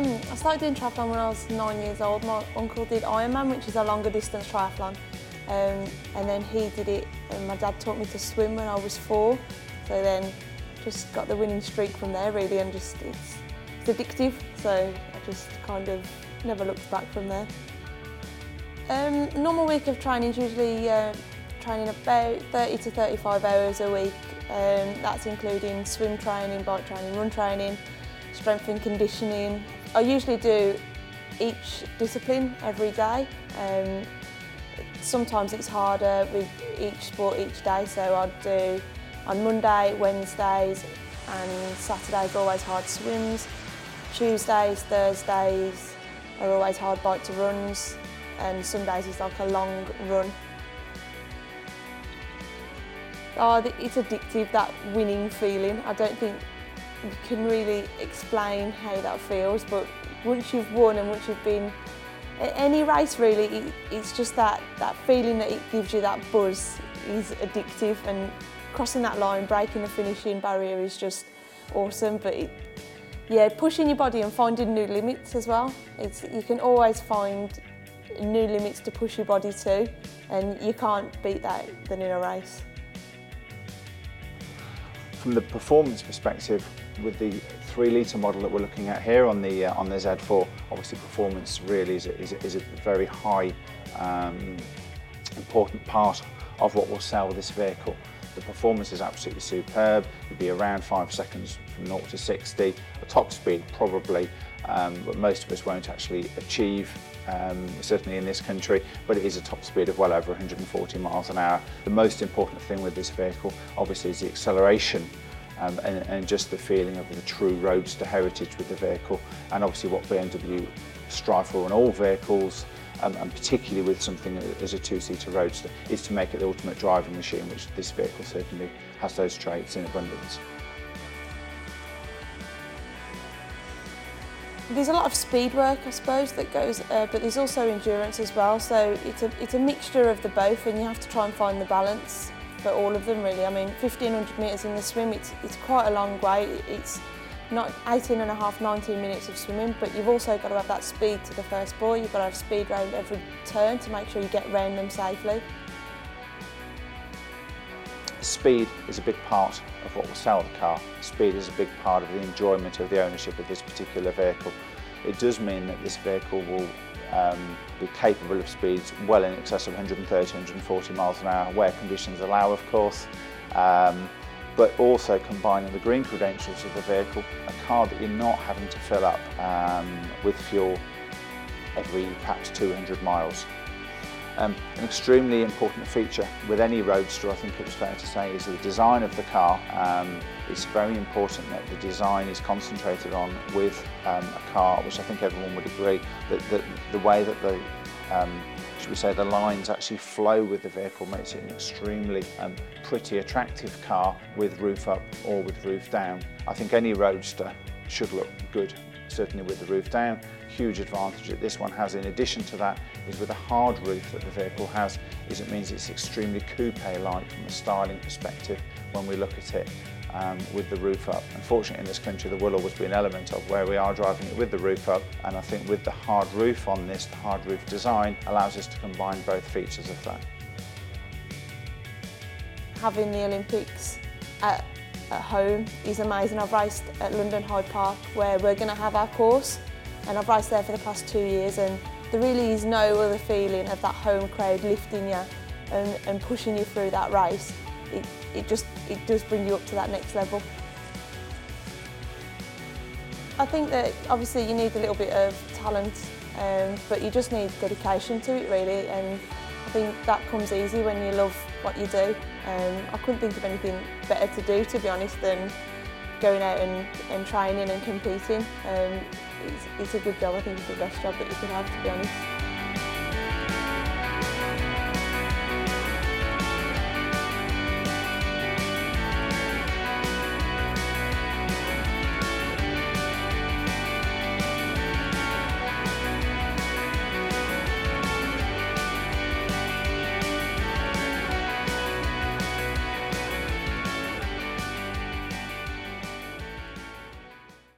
I started doing triathlon when I was 9 years old. My uncle did Ironman, which is a longer distance triathlon, and then he did it, and my dad taught me to swim when I was 4. So then just got the winning streak from there really, and just it's addictive, so I just kind of never looked back from there. A normal week of training is usually training about 30 to 35 hours a week. That's including swim training, bike training, run training, strength and conditioning. I usually do each discipline every day. Sometimes it's harder with each sport each day, so I'd do on Monday, Wednesdays and Saturdays always hard swims. Tuesdays, Thursdays are always hard bike to runs, and Sundays is like a long run. Oh, it's addictive, that winning feeling. I don't think you can really explain how that feels, but once you've won and once you've been at any race really, it's just that feeling that it gives you, that buzz, is addictive, and crossing that line, breaking the finishing barrier is just awesome. But yeah, pushing your body and finding new limits as well. You can always find new limits to push your body to, and you can't beat that than in a race. From the performance perspective, with the 3-litre model that we're looking at here on the Z4, obviously performance really is a very high, important part of what will sell this vehicle. The performance is absolutely superb. You'll be around 5 seconds from 0 to 60. A top speed probably, but most of us won't actually achieve, certainly in this country, but it is a top speed of well over 140 miles an hour. The most important thing with this vehicle obviously is the acceleration and just the feeling of the true roadster heritage with the vehicle, and obviously what BMW strive for in all vehicles, and particularly with something as a 2-seater roadster, is to make it the ultimate driving machine, which this vehicle certainly has those traits in abundance. There's a lot of speed work, I suppose, that goes, but there's also endurance as well. So it's a mixture of the both, and you have to try and find the balance for all of them, really. I mean, 1,500 metres in the swim, it's quite a long way. It's not 18 and a half, 19 minutes of swimming, but you've also got to have that speed to the first buoy. You've got to have speed round every turn to make sure you get round them safely. Speed is a big part of what will sell the car. Speed is a big part of the enjoyment of the ownership of this particular vehicle. It does mean that this vehicle will be capable of speeds well in excess of 130, 140 miles an hour, where conditions allow, of course. But also combining the green credentials of the vehicle, a car that you're not having to fill up with fuel every perhaps 200 miles. An extremely important feature with any roadster, I think it's fair to say, is the design of the car. It's very important that the design is concentrated on with a car, which I think everyone would agree, that the way that the should we say, the lines actually flow with the vehicle makes it an extremely pretty, attractive car with roof up or with roof down. I think any roadster should look good, certainly with the roof down. Huge advantage that this one has in addition to that is with the hard roof that the vehicle has, is it means it's extremely coupe-like from a styling perspective when we look at it with the roof up. Unfortunately in this country there will always be an element of where we are driving it with the roof up, and I think with the hard roof on this, the hard roof design allows us to combine both features of that. Having the Olympics at home is amazing. I've raced at London Hyde Park where we're going to have our course, and I've raced there for the past 2 years, and there really is no other feeling of that home crowd lifting you and pushing you through that race. It does bring you up to that next level. I think that obviously you need a little bit of talent, but you just need dedication to it really, and I think that comes easy when you love what you do. I couldn't think of anything better to do, to be honest, than going out and training and competing. It's a good job. I think it's the best job that you could have, to be honest.